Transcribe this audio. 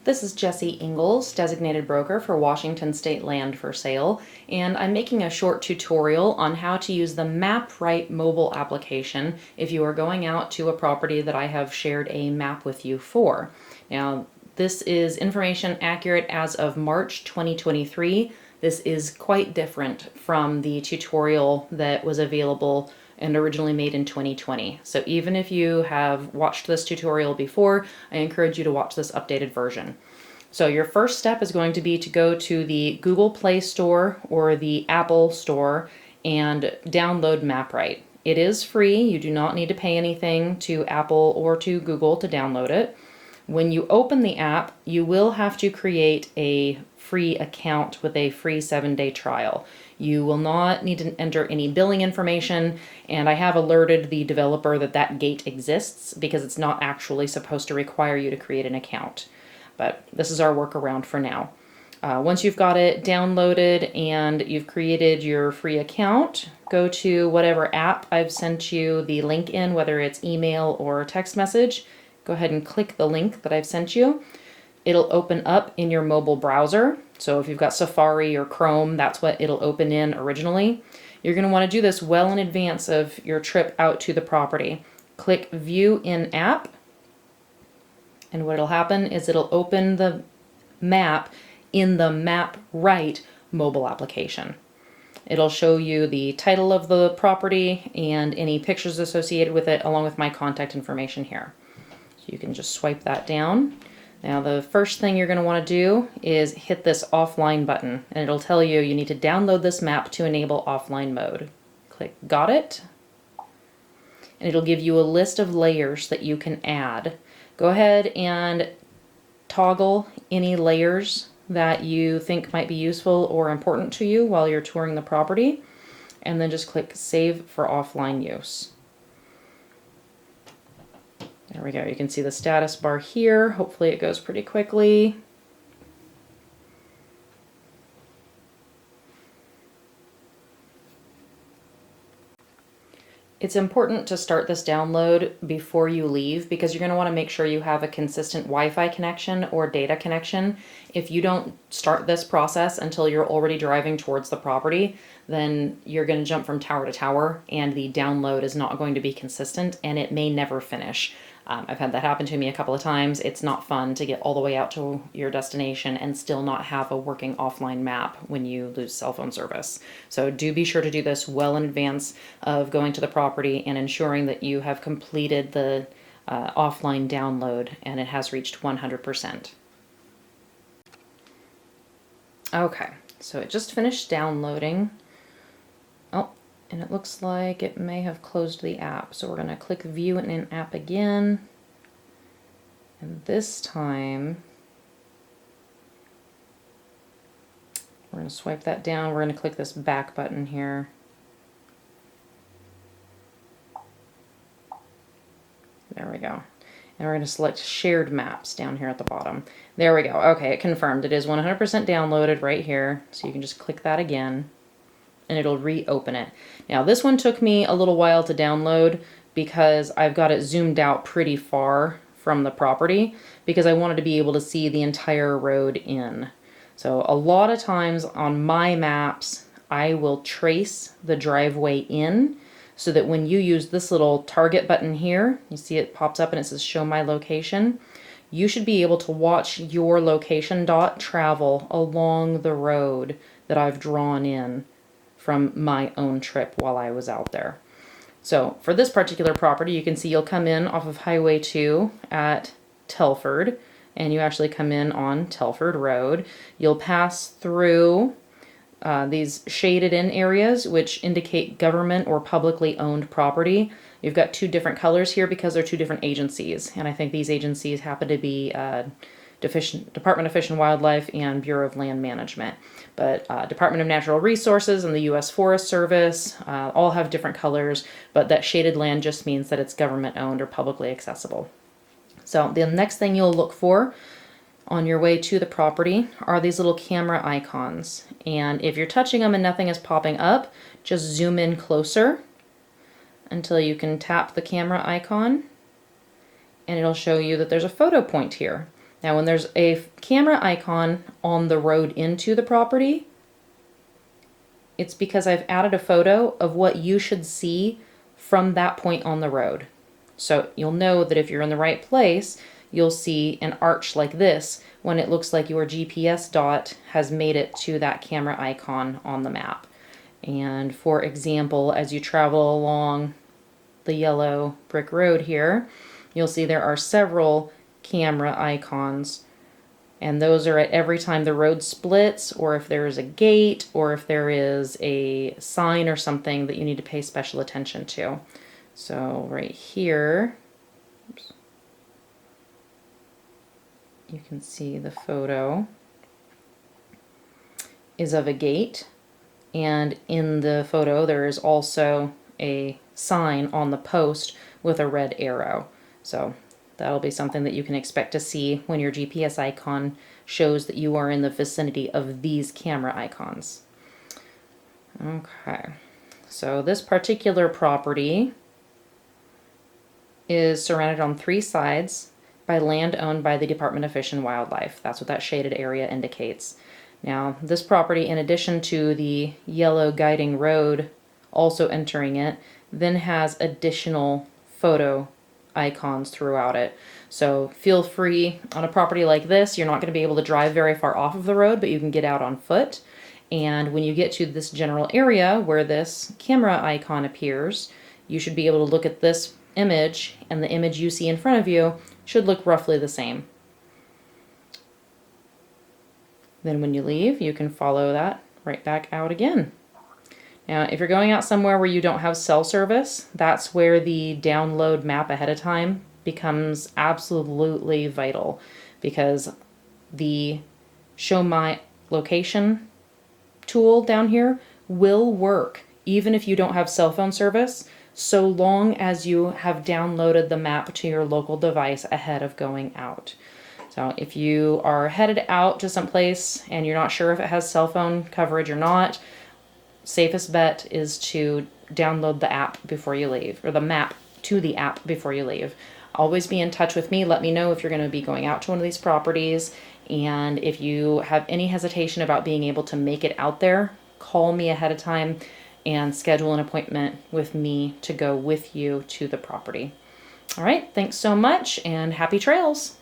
This is Jesse Ingels, designated broker for Washington State Land for Sale, and I'm making a short tutorial on how to use the MapRight mobile application if you are going out to a property that I have shared a map with you for. Now, this is information accurate as of March 2023. This is quite different from the tutorial that was available and originally made in 2020. So even if you have watched this tutorial before, I encourage you to watch this updated version. So your first step is going to be to go to the Google Play Store or the Apple Store and download MapRight. It is free. You do not need to pay anything to Apple or to Google to download it. When you open the app, you will have to create a free account with a free 7-day trial. You will not need to enter any billing information, and I have alerted the developer that that gate exists because it's not actually supposed to require you to create an account. But this is our workaround for now. Once you've got it downloaded and you've created your free account, go to whatever app I've sent you the link in, whether it's email or text message. Go ahead and click the link that I've sent you. It'll open up in your mobile browser. So if you've got Safari or Chrome, that's what it'll open in originally. You're going to want to do this well in advance of your trip out to the property. Click View in App, and what'll happen is it'll open the map in the MapRight mobile application. It'll show you the title of the property and any pictures associated with it, along with my contact information here. So you can just swipe that down. Now the first thing you're going to want to do is hit this offline button, and it'll tell you you need to download this map to enable offline mode. Click Got It, and it'll give you a list of layers that you can add. Go ahead and toggle any layers that you think might be useful or important to you while you're touring the property, and then just click Save for offline use. There we go. You can see the status bar here. Hopefully it goes pretty quickly. It's important to start this download before you leave because you're going to want to make sure you have a consistent Wi-Fi connection or data connection. If you don't start this process until you're already driving towards the property, then you're going to jump from tower to tower and the download is not going to be consistent and it may never finish. I've had that happen to me a couple of times. It's not fun to get all the way out to your destination and still not have a working offline map when you lose cell phone service. So do be sure to do this well in advance of going to the property and ensuring that you have completed the offline download and it has reached 100%. Okay, so it just finished downloading. Oh, and it looks like it may have closed the app. So we're going to click View in an App again. And this time, we're going to swipe that down. We're going to click this back button here. There we go. And we're going to select Shared Maps down here at the bottom. There we go. Okay, it confirmed. It is 100% downloaded right here. So you can just click that again, and it'll reopen it. Now this one took me a little while to download because I've got it zoomed out pretty far from the property because I wanted to be able to see the entire road in. So a lot of times on my maps, I will trace the driveway in so that when you use this little target button here, you see it pops up and it says show my location. You should be able to watch your location dot travel along the road that I've drawn in from my own trip while I was out there. So for this particular property, you can see you'll come in off of Highway 2 at Telford, and you actually come in on Telford Road. You'll pass through these shaded in areas, which indicate government or publicly owned property. You've got two different colors here because they're two different agencies, and I think these agencies happen to be Department of Fish and Wildlife and Bureau of Land Management. But Department of Natural Resources and the U.S. Forest Service all have different colors, but that shaded land just means that it's government owned or publicly accessible. So the next thing you'll look for on your way to the property are these little camera icons. And if you're touching them and nothing is popping up, just zoom in closer until you can tap the camera icon, and it'll show you that there's a photo point here. Now, when there's a camera icon on the road into the property, it's because I've added a photo of what you should see from that point on the road. So you'll know that if you're in the right place, you'll see an arch like this when it looks like your GPS dot has made it to that camera icon on the map. And for example, as you travel along the yellow brick road here, you'll see there are several camera icons, and those are at every time the road splits, or if there is a gate, or if there is a sign or something that you need to pay special attention to. So right here, oops, you can see the photo is of a gate, and in the photo there is also a sign on the post with a red arrow. So that'll be something that you can expect to see when your GPS icon shows that you are in the vicinity of these camera icons. Okay, so this particular property is surrounded on 3 sides by land owned by the Department of Fish and Wildlife. That's what that shaded area indicates. Now, this property, in addition to the yellow guiding road also entering it, then has additional photo icons throughout it. So feel free, on a property like this, you're not going to be able to drive very far off of the road, but you can get out on foot. And when you get to this general area where this camera icon appears, you should be able to look at this image, and the image you see in front of you should look roughly the same. Then when you leave, you can follow that right back out again. Now, if you're going out somewhere where you don't have cell service, that's where the download map ahead of time becomes absolutely vital, because the show my location tool down here will work even if you don't have cell phone service, so long as you have downloaded the map to your local device ahead of going out. So if you are headed out to someplace and you're not sure if it has cell phone coverage or not, safest bet is to download the app before you leave, or the map to the app before you leave. Always be in touch with me. Let me know if you're going to be going out to one of these properties, and if you have any hesitation about being able to make it out there, call me ahead of time and schedule an appointment with me to go with you to the property. All right, thanks so much, and happy trails.